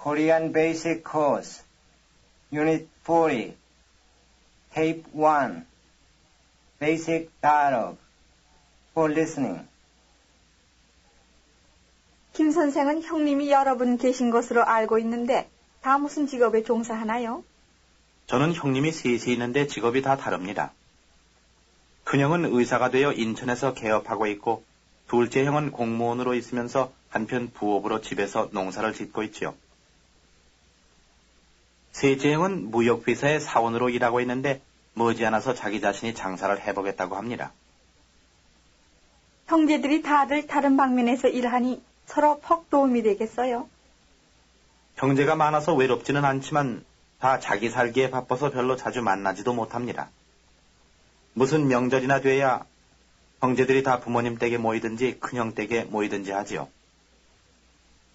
Korean Basic Course, Unit 40, Tape 1, Basic Dialogue, for listening. 김 선생은 형님이 여러 분 계신 것으로 알고 있는데 다 무슨 직업에 종사하나요? 저는 형님이 셋이 있는데 직업이 다 다릅니다. 큰형은 의사가 되어 인천에서 개업하고 있고 둘째 형은 공무원으로 있으면서 한편 부업으로 집에서 농사를 짓고 있지요. 셋째 형은 무역회사의 사원으로 일하고 있는데 머지않아서 자기 자신이 장사를 해보겠다고 합니다. 형제들이 다들 다른 방면에서 일하니 서로 퍽 도움이 되겠어요? 형제가 많아서 외롭지는 않지만 다 자기 살기에 바빠서 별로 자주 만나지도 못합니다. 무슨 명절이나 돼야 형제들이 다 부모님 댁에 모이든지 큰형 댁에 모이든지 하지요.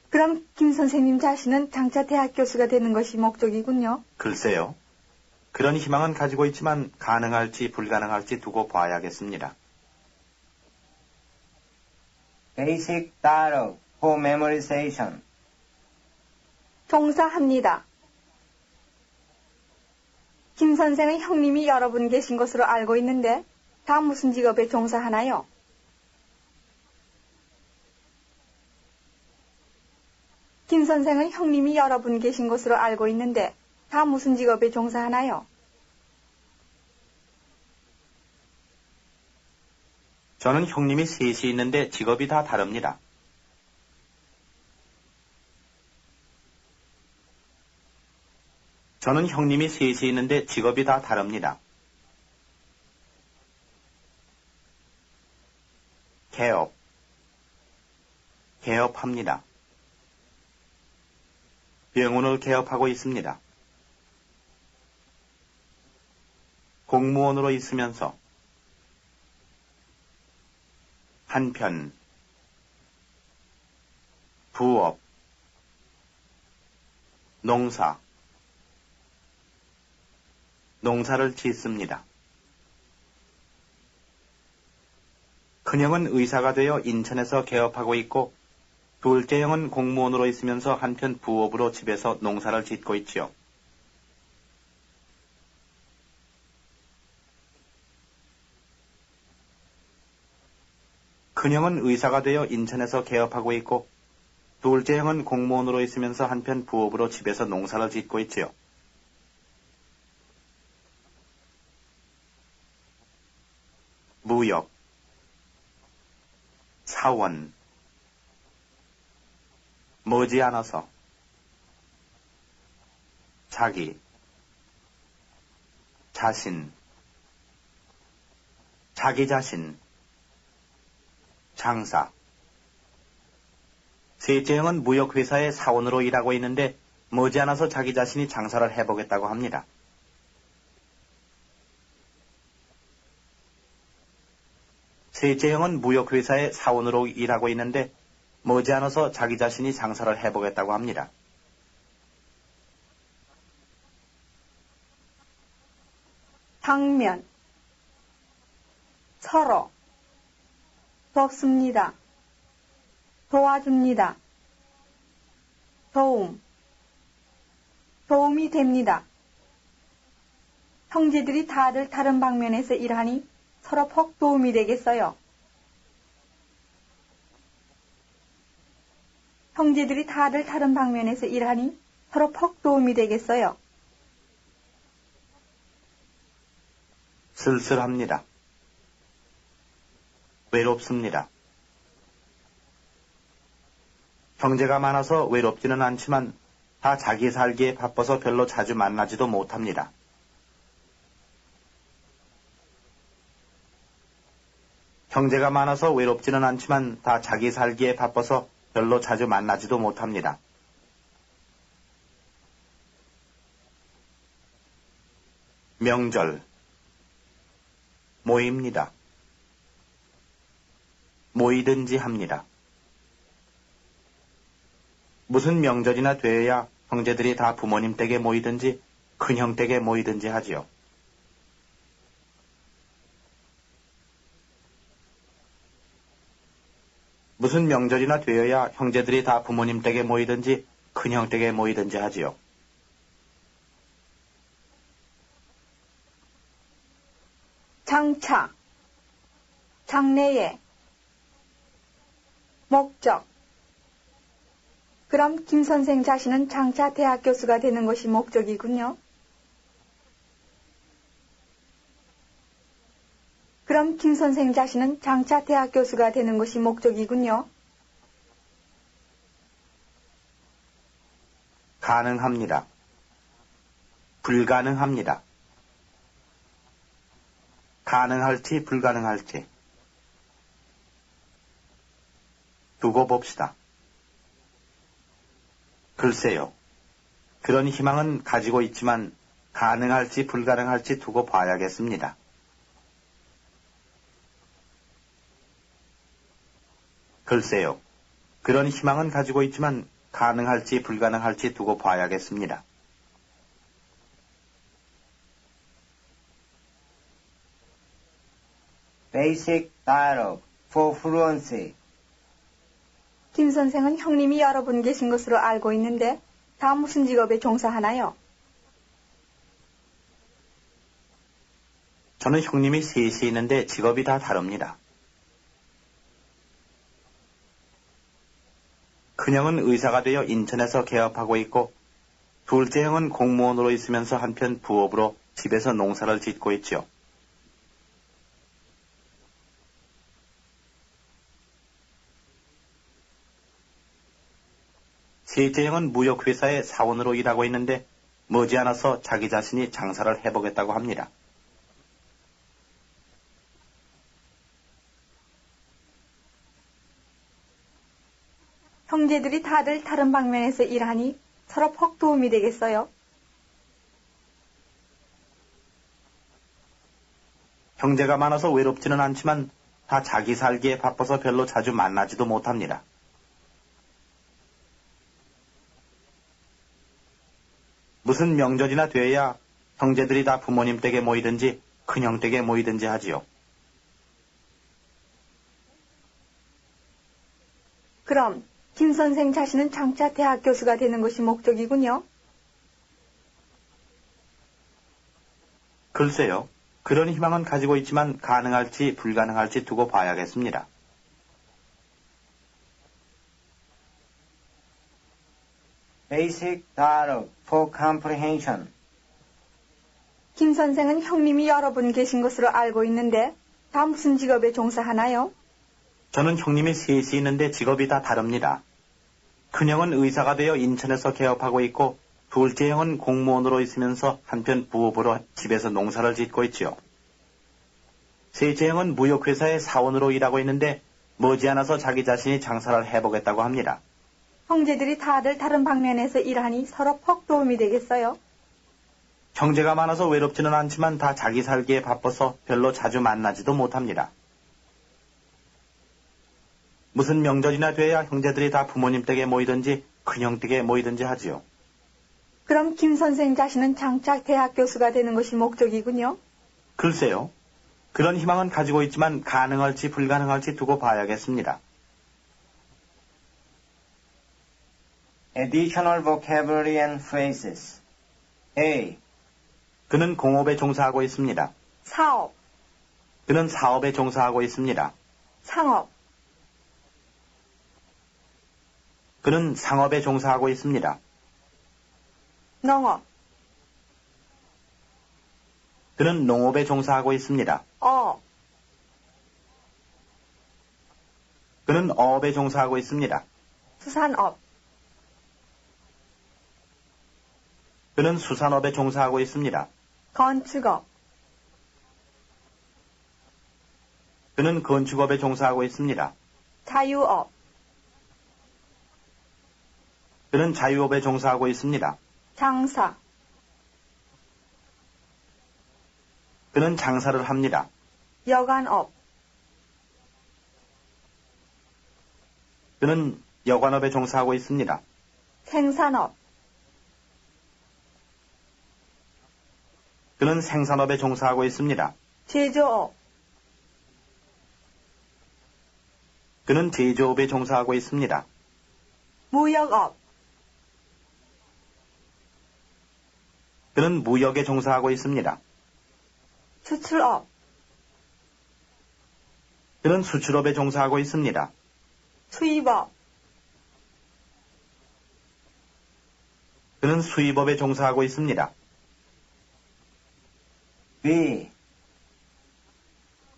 그럼 김 선생님 자신은 장차 대학 교수가 되는 것이 목적이군요. 글쎄요. 그런 희망은 가지고 있지만 가능할지 불가능할지 두고 봐야겠습니다. Basic Dialogue for Memorization. 종사합니다. 김 선생은 형님이 여러 분 계신 것으로 알고 있는데 다 무슨 직업에 종사하나요? 김 선생은 형님이 여러 분 계신 것으로 알고 있는데 다 무슨 직업에 종사하나요? 저는 형님이 셋이 있는데 직업이 다 다릅니다. 저는 형님이 셋이 있는데 직업이 다 다릅니다. 개업합니다. 병원을 개업하고 있습니다. 공무원으로 있으면서 한편 부업 농사를 짓습니다. 큰형은 의사가 되어 인천에서 개업하고 있고 둘째 형은 공무원으로 있으면서 한편 부업으로 집에서 농사를 짓고 있지요. 큰형은 의사가 되어 인천에서 개업하고 있고 둘째 형은 공무원으로 있으면서 한편 부업으로 집에서 농사를 짓고 있지요. 무역, 사원, 머지않아서, 자기, 자신, 자기 자신, 장사. 셋째 형은 무역회사의 사원으로 일하고 있는데 머지않아서 자기 자신이 장사를 해보겠다고 합니다. 셋째 형은 무역회사의 사원으로 일하고 있는데 머지않아서 자기 자신이 장사를 해보겠다고 합니다. 당면, 서로, 돕습니다. 도와줍니다. 도움이 됩니다. 형제들이 다들 다른 방면에서 일하니 서로 퍽 도움이 되겠어요. 형제들이 다들 다른 방면에서 일하니 서로 퍽 도움이 되겠어요. 쓸쓸합니다. 외롭습니다. 형제가 많아서 외롭지는 않지만 다 자기 살기에 바빠서 별로 자주 만나지도 못합니다. 형제가 많아서 외롭지는 않지만 다 자기 살기에 바빠서 별로 자주 만나지도 못합니다. 명절, 모입니다. 모이든지 합니다. 무슨 명절이나 되어야 형제들이 다 부모님 댁에 모이든지 큰형 댁에 모이든지 하지요. 무슨 명절이나 되어야 형제들이 다 부모님 댁에 모이든지 큰형 댁에 모이든지 하지요. 장차, 장래에, 목적. 그럼 김 선생 자신은 장차 대학 교수가 되는 것이 목적이군요. 그럼 김 선생 자신은 장차 대학 교수가 되는 것이 목적이군요. 가능합니다. 불가능합니다. 가능할지 불가능할지. 두고 봅시다. 글쎄요. 그런 희망은 가지고 있지만 가능할지 불가능할지 두고 봐야겠습니다. 글쎄요. 그런 희망은 가지고 있지만 가능할지 불가능할지 두고 봐야겠습니다. Basic Dialogue for Fluency. 김 선생은 형님이 여러 분 계신 것으로 알고 있는데 다 무슨 직업에 종사하나요? 저는 형님이 셋이 있는데 직업이 다 다릅니다. 큰형은 의사가 되어 인천에서 개업하고 있고 둘째 형은 공무원으로 있으면서 한편 부업으로 집에서 농사를 짓고 있죠. 셋째 형은 무역회사의 사원으로 일하고 있는데 머지않아서 자기 자신이 장사를 해보겠다고 합니다. 형제들이 다들 다른 방면에서 일하니 서로 퍽 도움이 되겠어요. 형제가 많아서 외롭지는 않지만 다 자기 살기에 바빠서 별로 자주 만나지도 못합니다. 무슨 명절이나 돼야 형제들이 다 부모님 댁에 모이든지 큰형 댁에 모이든지 하지요. 그럼 김 선생 자신은 장차 대학 교수가 되는 것이 목적이군요. 글쎄요. 그런 희망은 가지고 있지만 가능할지 불가능할지 두고 봐야겠습니다. Basic Dialogue for Comprehension. 김 선생은 형님이 여러 분 계신 것으로 알고 있는데 다 무슨 직업에 종사하나요? 저는 형님이 셋이 있는데 직업이 다 다릅니다. 큰형은 의사가 되어 인천에서 개업하고 있고 둘째 형은 공무원으로 있으면서 한편 부업으로 집에서 농사를 짓고 있지요. 셋째 형은 무역회사의 사원으로 일하고 있는데 머지않아서 자기 자신이 장사를 해보겠다고 합니다. 형제들이 다들 다른 방면에서 일하니 서로 퍽 도움이 되겠어요. 형제가 많아서 외롭지는 않지만 다 자기 살기에 바빠서 별로 자주 만나지도 못합니다. 무슨 명절이나 돼야 형제들이 다 부모님 댁에 모이든지 큰형 댁에 모이든지 하지요. 그럼 김 선생 자신은 장차 대학 교수가 되는 것이 목적이군요. 글쎄요. 그런 희망은 가지고 있지만 가능할지 불가능할지 두고 봐야겠습니다. Additional vocabulary and phrases. A. 그는 공업에 종사하고 있습니다. 사업, 그는 사업에 종사하고 있습니다. 상업, 그는 상업에 종사하고 있습니다. 농업, 그는 농업에 종사하고 있습니다. 그는 어업에 종사하고 있습니다. 수산업, 그는 수산업에 종사하고 있습니다. 건축업, 그는 건축업에 종사하고 있습니다. 자유업, 그는 자유업에 종사하고 있습니다. 장사, 그는 장사를 합니다. 여관업, 그는 여관업에 종사하고 있습니다. 생산업, 그는 생산업에 종사하고 있습니다. 제조업, 그는 제조업에 종사하고 있습니다. 무역업, 그는 무역에 종사하고 있습니다. 수출업, 그는 수출업에 종사하고 있습니다. 수입업, 그는 수입업에 종사하고 있습니다. B,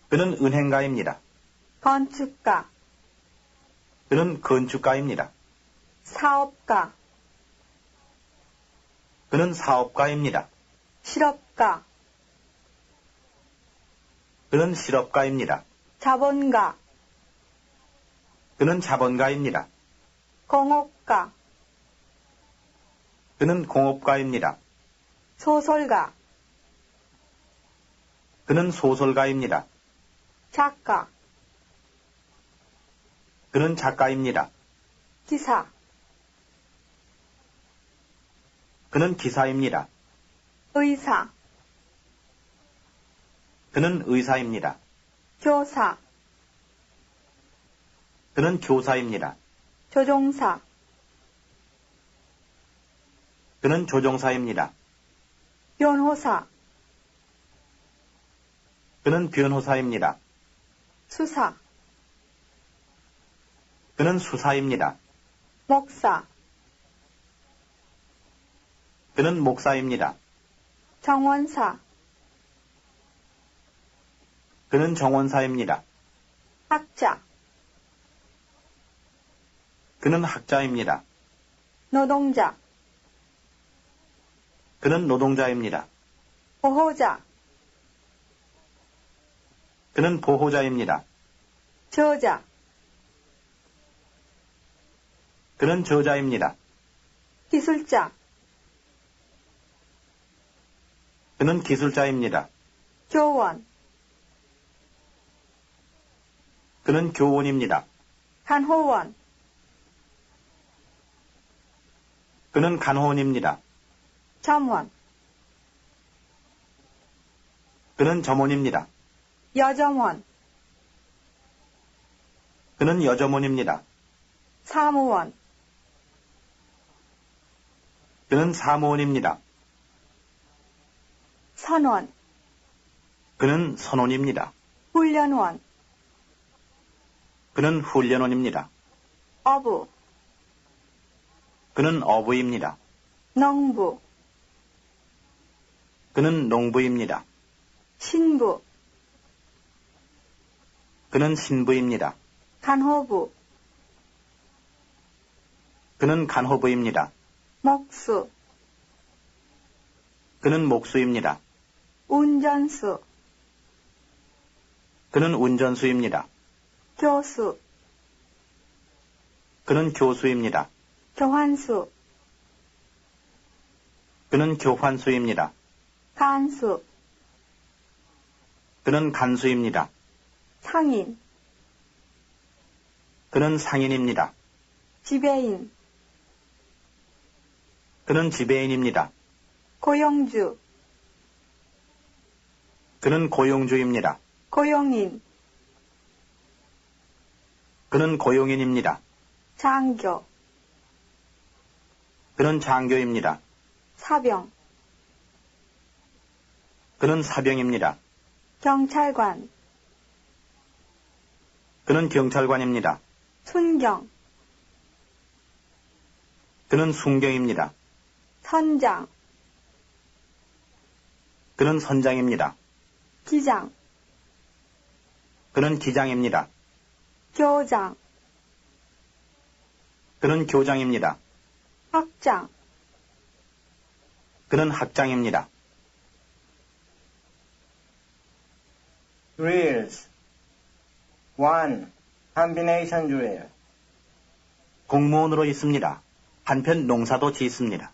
그는 은행가입니다. 건축가, 그는 건축가입니다. 사업가, 그는 사업가입니다. 실업가, 그는 실업가입니다. 자본가, 그는 자본가입니다. 공업가, 그는 공업가입니다. 소설가, 그는 소설가입니다. 작가, 그는 작가입니다. 기사, 그는 기사입니다. 의사, 그는 의사입니다. 교사, 그는 교사입니다. 조종사, 그는 조종사입니다. 변호사, 그는 변호사입니다. 수사, 그는 수사입니다. 목사, 그는 목사입니다. 정원사, 그는 정원사입니다. 학자, 그는 학자입니다. 노동자, 그는 노동자입니다. 보호자, 그는 보호자입니다. 저자, 그는 저자입니다. 기술자, 그는 기술자입니다. 교원, 그는 교원입니다. 간호원, 그는 간호원입니다. 점원, 그는 점원입니다. 여점원, 그는 여점원입니다. 사무원, 그는 사무원입니다. 선원, 그는 선원입니다. 훈련원, 그는 훈련원입니다. 어부, 그는 어부입니다. 농부, 그는 농부입니다. 신부, 그는 신부입니다. 간호부, 그는 간호부입니다. 목수, 그는 목수입니다. 운전수, 그는 운전수입니다. 교수, 그는 교수입니다. 교환수, 그는 교환수입니다. 간수, 그는 간수입니다. 상인, 그는 상인입니다. 지배인, 그는 지배인입니다. 고용주, 그는 고용주입니다. 고용인, 그는 고용인입니다. 장교, 그는 장교입니다. 사병, 그는 사병입니다. 경찰관, 그는 경찰관입니다. 순경, 그는 순경입니다. 선장, 그는 선장입니다. 기장, 그는 기장입니다. 교장, 그는 교장입니다. 학장, 그는 학장입니다. drills. 1. combination drill. 공무원으로 있습니다. 한편 농사도 짓습니다.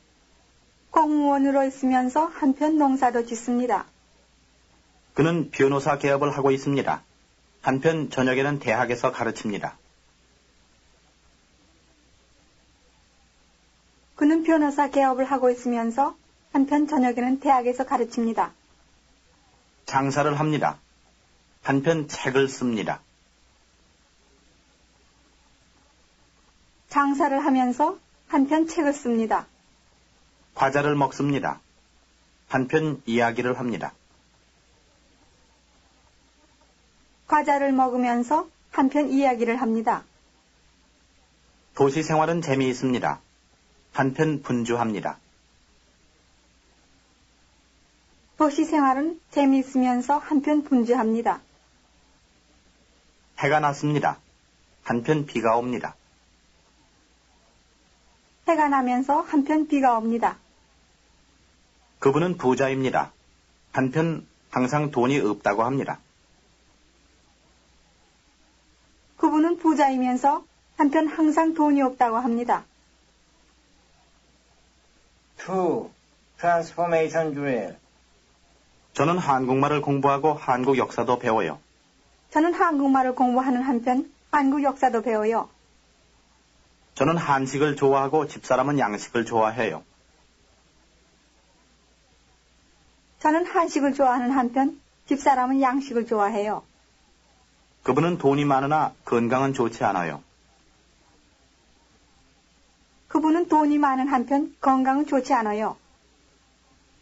공무원으로 있으면서 한편 농사도 짓습니다. 그는 변호사 개업을 하고 있습니다. 한편 저녁에는 대학에서 가르칩니다. 그는 변호사 개업을 하고 있으면서 한편 저녁에는 대학에서 가르칩니다. 장사를 합니다. 한편 책을 씁니다. 장사를 하면서 한편 책을 씁니다. 과자를 먹습니다. 한편 이야기를 합니다. 과자를 먹으면서 한편 이야기를 합니다. 도시 생활은 재미있습니다. 한편 분주합니다. 도시 생활은 재미있으면서 한편 분주합니다. 해가 났습니다. 한편 비가 옵니다. 해가 나면서 한편 비가 옵니다. 그분은 부자입니다. 한편 항상 돈이 없다고 합니다. 그분은 부자이면서 한편 항상 돈이 없다고 합니다. 2. Transformation drill. 저는 한국말을 공부하고 한국 역사도 배워요. 저는 한국말을 공부하는 한편 한국 역사도 배워요. 저는 한식을 좋아하고 집사람은 양식을 좋아해요. 저는 한식을 좋아하는 한편 집사람은 양식을 좋아해요. 그분은 돈이 많으나 건강은 좋지 않아요. 그분은 돈이 많은 한편 건강은 좋지 않아요.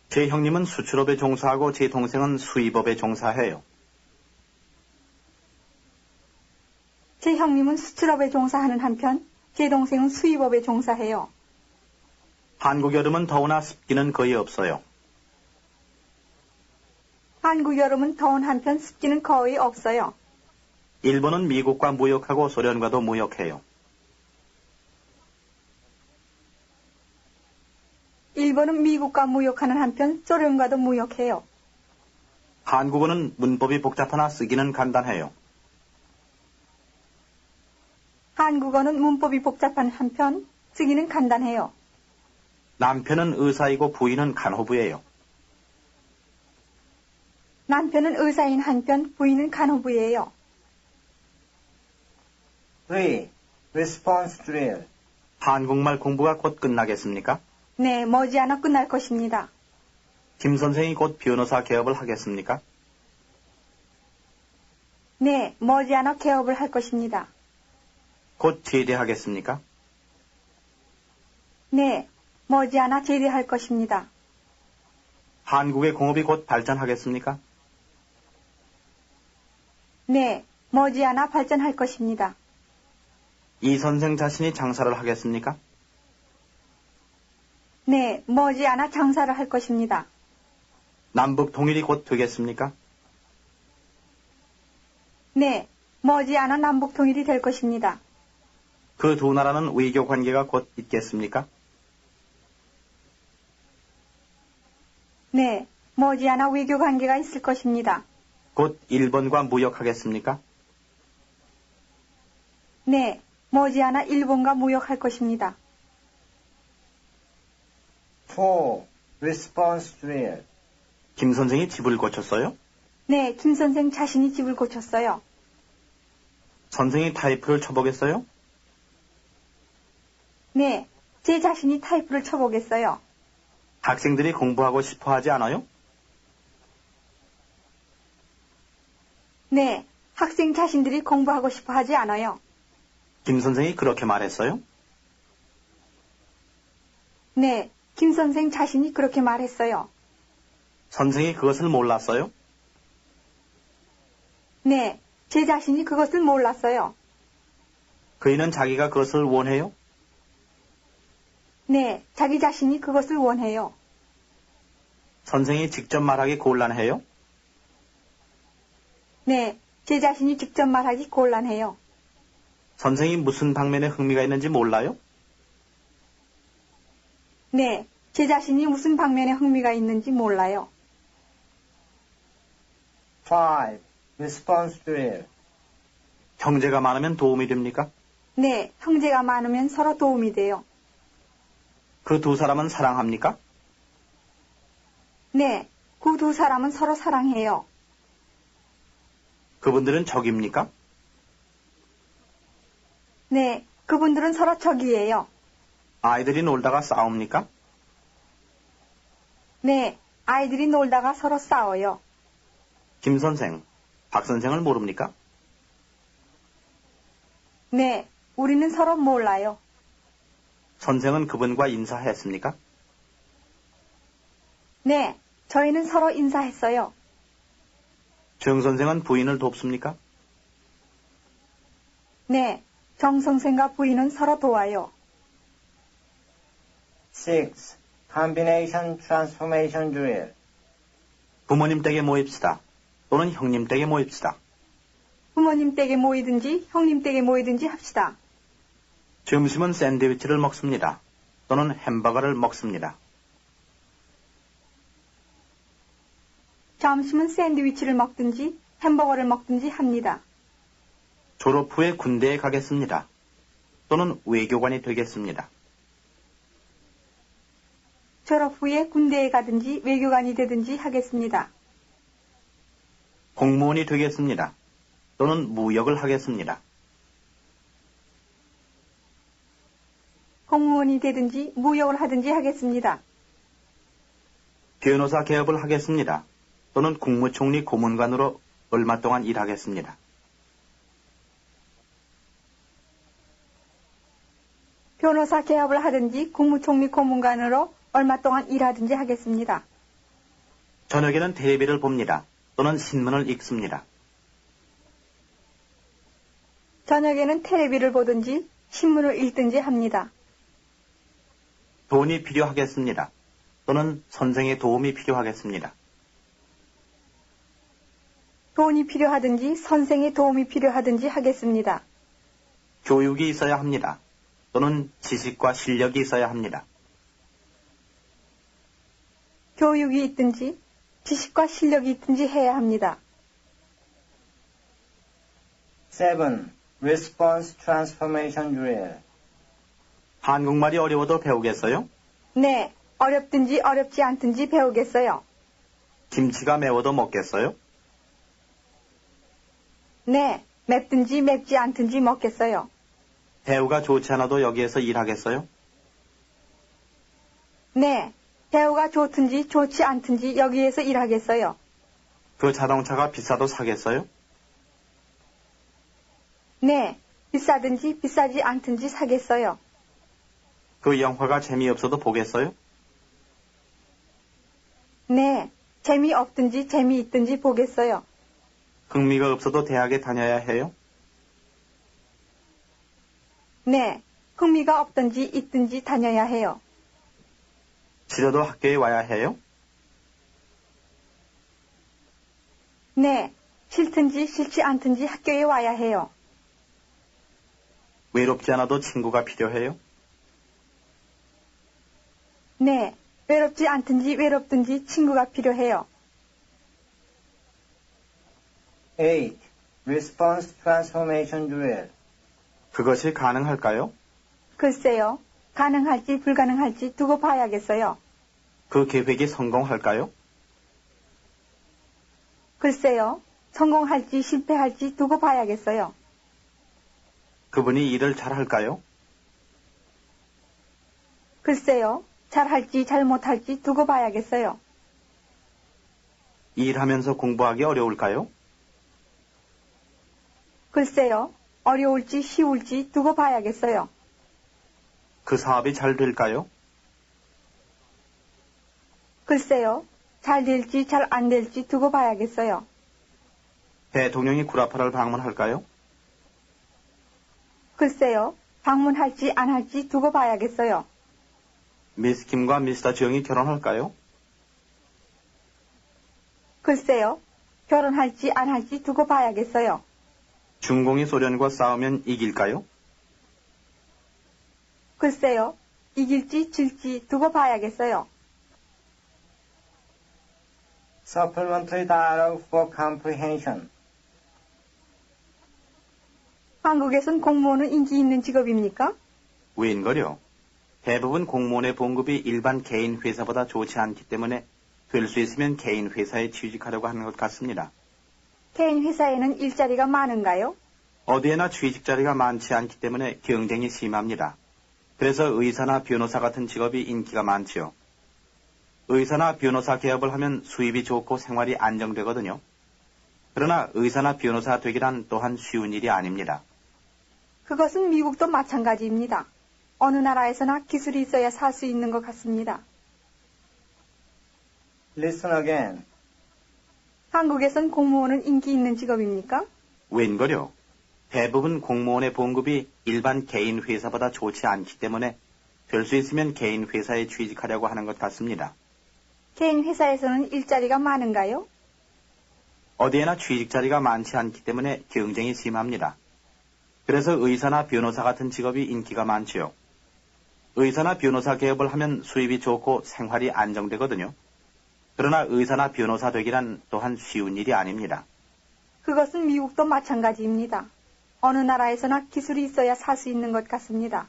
제 형님은 수출업에 종사하고 제 동생은 수입업에 종사해요. 제 형님은 수출업에 종사하는 한편 제 동생은 수입업에 종사해요. 한국 여름은 더우나 습기는 거의 없어요. 한국 여름은 더운 한편 습기는 거의 없어요. 일본은 미국과 무역하고 소련과도 무역해요. 일본은 미국과 무역하는 한편 소련과도 무역해요. 한국어는 문법이 복잡하나 쓰기는 간단해요. 한국어는 문법이 복잡한 한편 쓰기는 간단해요. 남편은 의사이고 부인은 간호부예요. 남편은 의사인 한편 부인은 간호부예요. 3. Response drill. 한국말 공부가 곧 끝나겠습니까? 네, 머지않아 끝날 것입니다. 김 선생이 곧 변호사 개업을 하겠습니까? 네, 머지않아 개업을 할 것입니다. 곧 제대하겠습니까? 네, 머지않아 제대할 것입니다. 한국의 공업이 곧 발전하겠습니까? 네, 머지않아 발전할 것입니다. 이 선생 자신이 장사를 하겠습니까? 네, 머지않아 장사를 할 것입니다. 남북 통일이 곧 되겠습니까? 네, 머지않아 남북 통일이 될 것입니다. 그 두 나라는 외교 관계가 곧 있겠습니까? 네, 머지않아 외교 관계가 있을 것입니다. 곧 일본과 무역하겠습니까? 네, 머지않아 일본과 무역할 것입니다. 4. Response drill. 김 선생이 집을 고쳤어요? 네, 김 선생 자신이 집을 고쳤어요. 선생이 타이프를 쳐보겠어요? 네, 제 자신이 타이프를 쳐보겠어요. 학생들이 공부하고 싶어 하지 않아요? 네, 학생 자신들이 공부하고 싶어 하지 않아요. 김 선생이 그렇게 말했어요? 네, 김 선생 자신이 그렇게 말했어요. 선생이 그것을 몰랐어요? 네, 제 자신이 그것을 몰랐어요. 그이는 자기가 그것을 원해요? 네, 자기 자신이 그것을 원해요. 선생이 직접 말하기 곤란해요? 네, 제 자신이 직접 말하기 곤란해요. 선생이 무슨 방면에 흥미가 있는지 몰라요? 네, 제 자신이 무슨 방면에 흥미가 있는지 몰라요. 5. Response drill. 형제가 많으면 도움이 됩니까? 네, 형제가 많으면 서로 도움이 돼요. 그 두 사람은 사랑합니까? 네, 그 두 사람은 서로 사랑해요. 그분들은 적입니까? 네, 그분들은 서로 적이에요. 아이들이 놀다가 싸웁니까? 네, 아이들이 놀다가 서로 싸워요. 김 선생, 박 선생을 모릅니까? 네, 우리는 서로 몰라요. 선생은 그분과 인사했습니까? 네, 저희는 서로 인사했어요. 정 선생은 부인을 돕습니까? 네, 정 선생과 부인은 서로 도와요. 6. Combination transformation drill. 부모님 댁에 모입시다. 또는 형님 댁에 모입시다. 부모님 댁에 모이든지 형님 댁에 모이든지 합시다. 점심은 샌드위치를 먹습니다. 또는 햄버거를 먹습니다. 점심은 샌드위치를 먹든지 햄버거를 먹든지 합니다. 졸업 후에 군대에 가겠습니다. 또는 외교관이 되겠습니다. 졸업 후에 군대에 가든지 외교관이 되든지 하겠습니다. 공무원이 되겠습니다. 또는 무역을 하겠습니다. 공무원이 되든지 무역을 하든지 하겠습니다. 변호사 개업을 하겠습니다. 또는 국무총리 고문관으로 얼마 동안 일하겠습니다. 변호사 개업을 하든지 국무총리 고문관으로 얼마 동안 일하든지 하겠습니다. 저녁에는 텔레비를 봅니다. 또는 신문을 읽습니다. 저녁에는 텔레비를 보든지 신문을 읽든지 합니다. 돈이 필요하겠습니다. 또는 선생의 도움이 필요하겠습니다. 돈이 필요하든지 선생의 도움이 필요하든지 하겠습니다. 교육이 있어야 합니다. 또는 지식과 실력이 있어야 합니다. 교육이 있든지 지식과 실력이 있든지 해야 합니다. 7. Response transformation drill. 한국말이 어려워도 배우겠어요? 네, 어렵든지 어렵지 않든지 배우겠어요. 김치가 매워도 먹겠어요? 네, 맵든지 맵지 않든지 먹겠어요. 대우가 좋지 않아도 여기에서 일하겠어요? 네, 대우가 좋든지 좋지 않든지 여기에서 일하겠어요. 그 자동차가 비싸도 사겠어요? 네, 비싸든지 비싸지 않든지 사겠어요. 그 영화가 재미없어도 보겠어요? 네, 재미없든지 재미있든지 보겠어요. 흥미가 없어도 대학에 다녀야 해요? 네, 흥미가 없든지 있든지 다녀야 해요. 싫어도 학교에 와야 해요? 네, 싫든지 싫지 않든지 학교에 와야 해요. 외롭지 않아도 친구가 필요해요? 네, 외롭지 않든지 외롭든지 친구가 필요해요. 8. Response transformation drill. 그것이 가능할까요? 글쎄요, 가능할지 불가능할지 두고 봐야겠어요. 그 계획이 성공할까요? 글쎄요, 성공할지 실패할지 두고 봐야겠어요. 그분이 일을 잘할까요? 글쎄요, 잘할지 잘못할지 두고 봐야겠어요. 일하면서 공부하기 어려울까요? 글쎄요, 어려울지 쉬울지 두고 봐야겠어요. 그 사업이 잘 될까요? 글쎄요, 잘 될지 잘 안 될지 두고 봐야겠어요. 대통령이 구라파를 방문할까요? 글쎄요, 방문할지 안 할지 두고 봐야겠어요. 미스 김과 미스터 주영이 결혼할까요? 글쎄요, 결혼할지 안 할지 두고 봐야겠어요. 중공이 소련과 싸우면 이길까요? 글쎄요, 이길지 질지 두고 봐야겠어요. Supplementary dialogue for comprehension. 한국에선 공무원은 인기 있는 직업입니까? 웬걸요? 대부분 공무원의 봉급이 일반 개인 회사보다 좋지 않기 때문에 될 수 있으면 개인 회사에 취직하려고 하는 것 같습니다. 개인 회사에는 일자리가 많은가요? 어디에나 취직 자리가 많지 않기 때문에 경쟁이 심합니다. 그래서 의사나 변호사 같은 직업이 인기가 많지요. 의사나 변호사 개업을 하면 수입이 좋고 생활이 안정되거든요. 그러나 의사나 변호사 되기란 또한 쉬운 일이 아닙니다. 그것은 미국도 마찬가지입니다. 어느 나라에서나 기술이 있어야 살 수 있는 것 같습니다. Listen again. 한국에선 공무원은 인기 있는 직업입니까? 웬걸요? 대부분 공무원의 봉급이 일반 개인 회사보다 좋지 않기 때문에 될 수 있으면 개인 회사에 취직하려고 하는 것 같습니다. 개인 회사에서는 일자리가 많은가요? 어디에나 취직 자리가 많지 않기 때문에 경쟁이 심합니다. 그래서 의사나 변호사 같은 직업이 인기가 많지요. 의사나 변호사 개업을 하면 수입이 좋고 생활이 안정되거든요. 그러나 의사나 변호사 되기란 또한 쉬운 일이 아닙니다. 그것은 미국도 마찬가지입니다. 어느 나라에서나 기술이 있어야 살 수 있는 것 같습니다.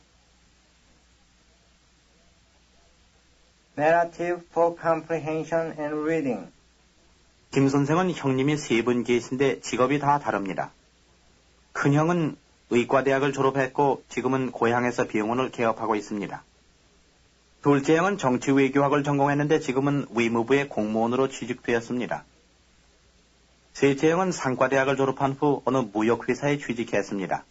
Narrative for comprehension and reading. 김 선생은 형님이 3분 계신데 직업이 다 다릅니다. 큰형은 의과대학을 졸업했고 지금은 고향에서 병원을 개업하고 있습니다. 둘째 형은 정치외교학을 전공했는데 지금은 외무부의 공무원으로 취직되었습니다. 셋째 형은 상과대학을 졸업한 후 어느 무역회사에 취직했습니다.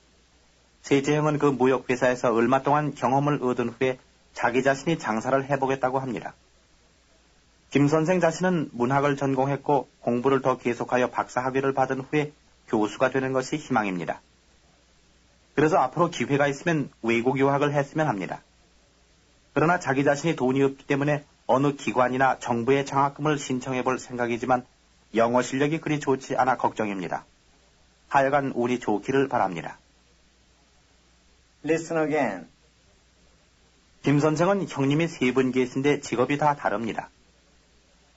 셋째 형은 그 무역회사에서 얼마 동안 경험을 얻은 후에 자기 자신이 장사를 해보겠다고 합니다. 김 선생 자신은 문학을 전공했고 공부를 더 계속하여 박사학위를 받은 후에 교수가 되는 것이 희망입니다. 그래서 앞으로 기회가 있으면 외국 유학을 했으면 합니다. 그러나 자기 자신이 돈이 없기 때문에 어느 기관이나 정부의 장학금을 신청해 볼 생각이지만 영어 실력이 그리 좋지 않아 걱정입니다. 하여간 운이 좋기를 바랍니다. Listen again. 김 선생은 형님이 3분 계신데 직업이 다 다릅니다.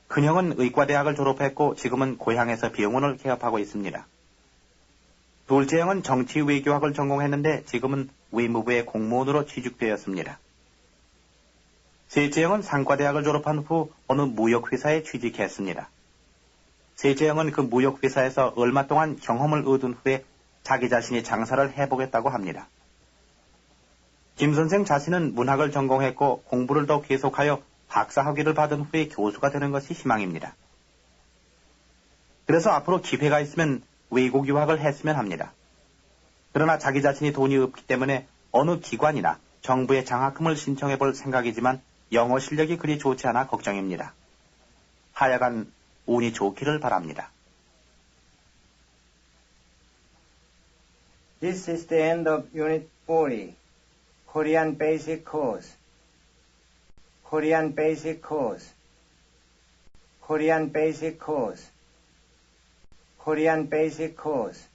큰형은 의과대학을 졸업했고 지금은 고향에서 병원을 개업하고 있습니다. 둘째 형은 정치외교학을 전공했는데 지금은 외무부의 공무원으로 취직되었습니다. 셋째 형은 상과대학을 졸업한 후 어느 무역회사에 취직했습니다. 셋째 형은 그 무역회사에서 얼마 동안 경험을 얻은 후에 자기 자신이 장사를 해보겠다고 합니다. 김 선생 자신은 문학을 전공했고 공부를 더 계속하여 박사학위를 받은 후에 교수가 되는 것이 희망입니다. 그래서 앞으로 기회가 있으면 외국 유학을 했으면 합니다. 그러나 자기 자신이 돈이 없기 때문에 어느 기관이나 정부의 장학금을 신청해 볼 생각이지만 영어 실력이 그리 좋지 않아 걱정입니다. 하여간 운이 좋기를 바랍니다. This is the end of Unit 40. Korean Basic Course. Korean Basic Course. Korean Basic Course. Korean Basic Course.